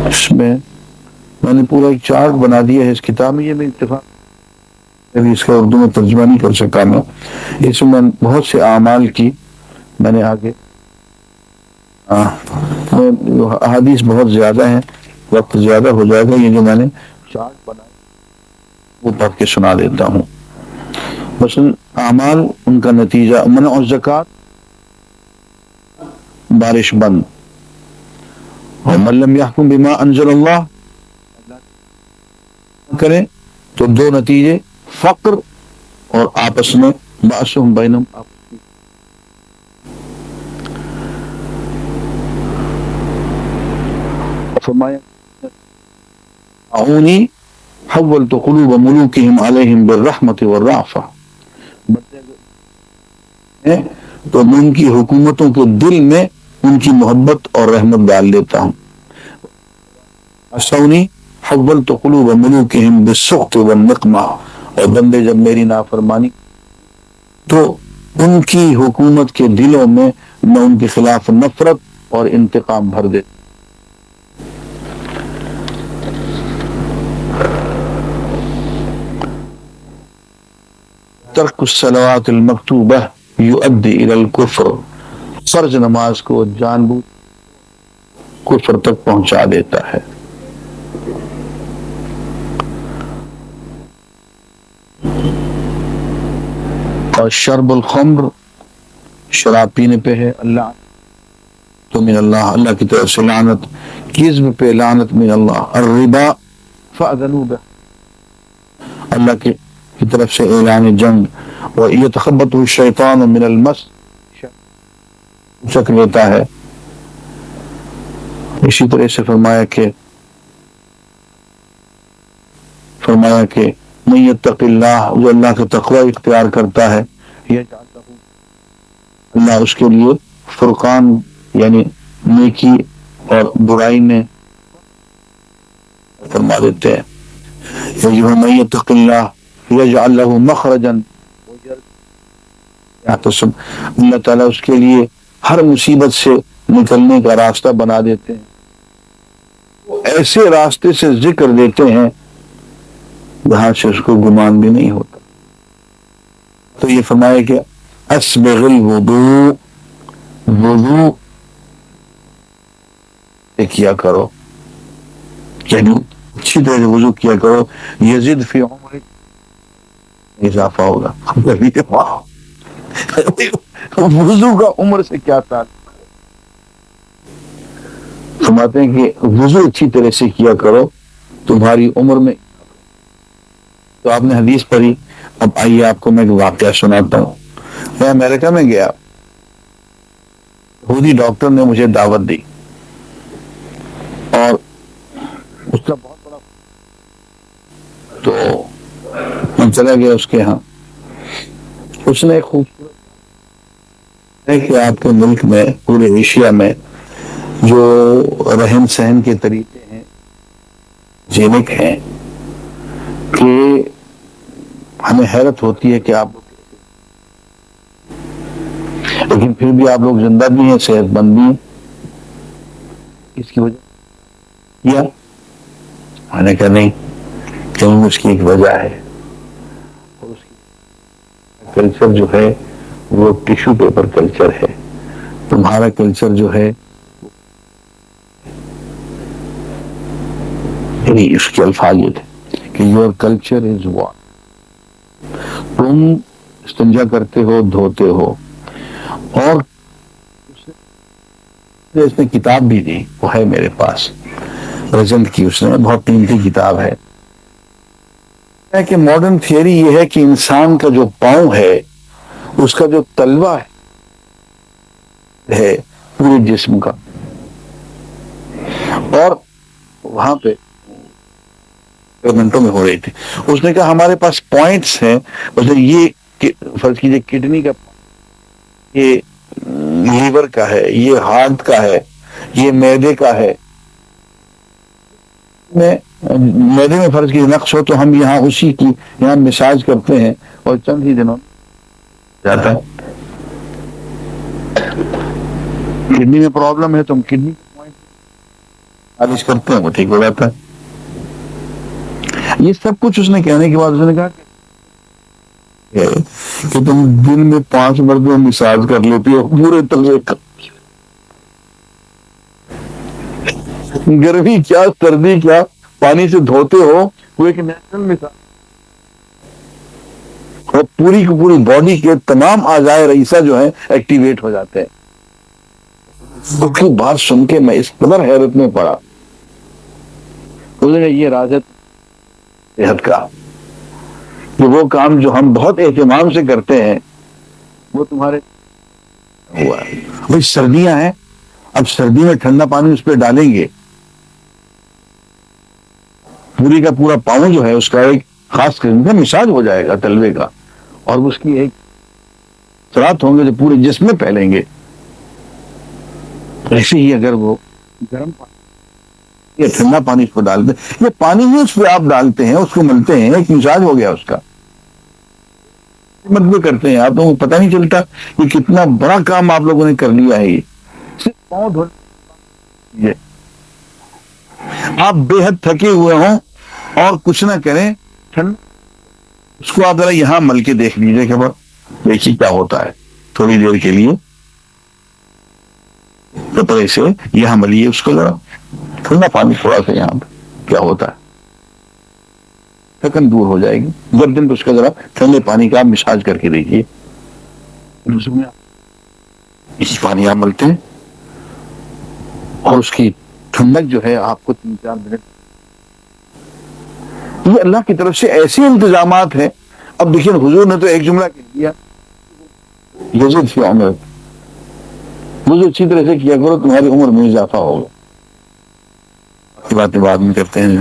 اس میں میں نے پورا ایک چارٹ بنا دیا ہے اس کتاب میں، یہ میں اتفاق ابھی اس کا اردو میں ترجمہ نہیں کر سکا میں، اس میں بہت سے اعمال کی میں نے آگے احادیث بہت زیادہ ہیں، وقت زیادہ ہو جائے گا، یہ جو میں نے چارٹ بنائے وہ پڑھ کے سنا دیتا ہوں. مثلا اعمال ان کا نتیجہ، منع الزکات بارش بند، اور من لم یحکم بما انزل اللہ کرے تو دو نتیجے، فقر اور آپس میں بأسهم بینہم، فرمایا اعونی حولت قلوب ملوکہم علیہم بالرحمت والرعفہ، تو میں ان کی حکومتوں کے دل میں ان کی محبت اور رحمت ڈال دیتا ہوں. اسونی حولت قلوب ملوکہم بالسخط والنقمہ، اور بندے جب میری نافرمانی تو ان کی حکومت کے دلوں میں میں ان کے خلاف نفرت اور انتقام بھر دیتا. ترک الصلوات المکتوبہ یؤدی الی الکفر، فرض نماز کو جان بوجھ کفر تک پہنچا دیتا ہے. اور شرب الخمر، شراب پینے پہ ہے اللہ تو من اللہ، اللہ کی طرف سے لعنت، کذب پہ لعنت من اللہ، الربا فأذنوا بہ، اللہ کی طرف سے اعلان جنگ، وَيَتَخَبَّطُ الشَّيْطَانُ مِنَ الْمَسِّ، چک لیتا ہے. اسی طرح سے فرمایا کہ من یتق اللہ، جو اللہ کا تقوی اختیار کرتا ہے، اللہ اس کے لیے فرقان یعنی نیکی اور برائی میں فرما دیتے ہیں. من یتق اللہ یجعل له مخرجا، اللہ تعالیٰ اس کے لیے ہر مصیبت سے نکلنے کا راستہ بنا دیتے ہیں، ایسے راستے سے ذکر دیتے ہیں جہاں سے اس کو گمان بھی نہیں ہوتا. تو یہ فرمایا کہ اسبغ الوضوء، وضو کیا کرو، یعنی اچھی طرح سے وضو کیا کرو، یزید فی عمر، اضافہ ہوگا. وضو کا عمر سے کیا تعلق؟ فرماتے ہیں کہ وضو اچھی طرح سے کیا کرو تمہاری عمر میں. تو آپ نے حدیث پڑھی، اب آئیے آپ کو میں ایک واقعہ سناتا ہوں. میں امریکہ میں گیا، یہودی ڈاکٹر نے مجھے دعوت دی اور اس کا بہت بڑا، تو میں چلا گیا اس کے ہاں. اس نے خوبصورت ہے کہ آپ کے ملک میں، پورے ایشیا میں جو رہن سہن کے طریقے ہیں، جینے کے ہیں، کہ ہمیں حیرت ہوتی ہے کہ آپ، لیکن پھر بھی آپ لوگ زندہ بھی ہیں، صحت مند بھی ہیں. اس کی وجہ کیا؟ میں نے کہا نہیں، کیوں، اس کی ایک وجہ ہے. اور اس کی کلچر جو ہے وہ ٹیشو پیپر کلچر ہے. تمہارا کلچر جو ہے، یعنی اس کے الفاظ یہ تھے کہ یور کلچر از واٹ، تم استنجا کرتے ہو، دھوتے ہو. اور اس نے کتاب بھی دی، وہ ہے میرے پاس پریزنٹ کی، اس نے بہت قیمتی کتاب ہے. کہ ماڈرن تھیوری یہ ہے کہ انسان کا جو پاؤں ہے اس کا جو تلوا ہے پورے جسم کا، اور وہاں پہ منٹوں میں ہو رہی تھی. اس نے کہا ہمارے پاس پوائنٹس ہیں، اس نے یہ فرض کیجئے کڈنی کا، یہ لیور کا ہے، یہ ہارٹ کا ہے، یہ معدے کا ہے. معدے میں فرض کی نقص ہو تو ہم یہاں اسی کی یہاں مساج کرتے ہیں اور چند ہی دنوں جاتا ہے. کڈنی میں پرابلم ہے تو ہم کڈنی مالش کرتے ہیں وہ ٹھیک ہو جاتا ہے. یہ سب کچھ اس نے کہنے کے بعد اس نے کہا کہ تم دن میں 5 مرتبہ مساج کر لیتی ہو پورے تلوے کا. گرمی کیا سردی کیا پانی سے دھوتے ہو وہ ایک نیچرل مساج اور پوری کی پوری باڈی کے تمام اعضائے رئیسہ جو ہیں ایکٹیویٹ ہو جاتے ہیں. اس کی بات سن کے میں اس قدر حیرت میں پڑا. یہ راز ہے صحت کا کہ وہ کام جو ہم بہت اہتمام سے کرتے ہیں وہ تمہارے ہوا ہے. بھائی سردیاں ہیں, اب سردی میں ٹھنڈا پانی اس پہ ڈالیں گے, پوری کا پورا پاؤں جو ہے اس کا ایک خاص قسم کا مساج ہو جائے گا تلوے کا, اور اس کی ایک اثرات ہوں گے جو پورے جسم میں پھیلیں گے. ایسے ہی اگر وہ گرم پانی یا ٹھنڈا پانی اس کو ڈالتے, یہ پانی ہی اس پہ آپ ڈالتے ہیں, اس کو ملتے ہیں, ایک مساج ہو گیا اس کا. مطلب کرتے ہیں آپ لوگوں کو پتہ نہیں چلتا کہ کتنا بڑا کام آپ لوگوں نے کر لیا ہے. یہ صرف پاؤں دھونے, آپ بے حد تھکے ہوئے ہوں اور کچھ نہ کریں, ٹھنڈ اس کو آپ ذرا یہاں مل کے دیکھ لیجیے کہ دیکھیے کیا ہوتا ہے. تھوڑی دیر کے لیے کپڑے سے یہاں ملیے اس کو, ذرا ٹھنڈا پانی تھوڑا سا یہاں پہ کیا ہوتا ہے, تھکن دور ہو جائے گی. گردن پہ اس کا ذرا ٹھنڈے پانی کا آپ مساج کر کے دیکھیے. اسی پانی آپ ملتے ہیں اور اس کی ٹھنڈک جو ہے آپ کو 3-4 منٹ. یہ اللہ کی طرف سے ایسے انتظامات ہیں. اب دیکھیں حضور نے تو ایک جملہ کہہ دیا, یزید فی عمر, مجھے اچھی طرح سے کیا کرو تمہاری عمر میں اضافہ ہوگا. باتیں بعد میں کرتے ہیں.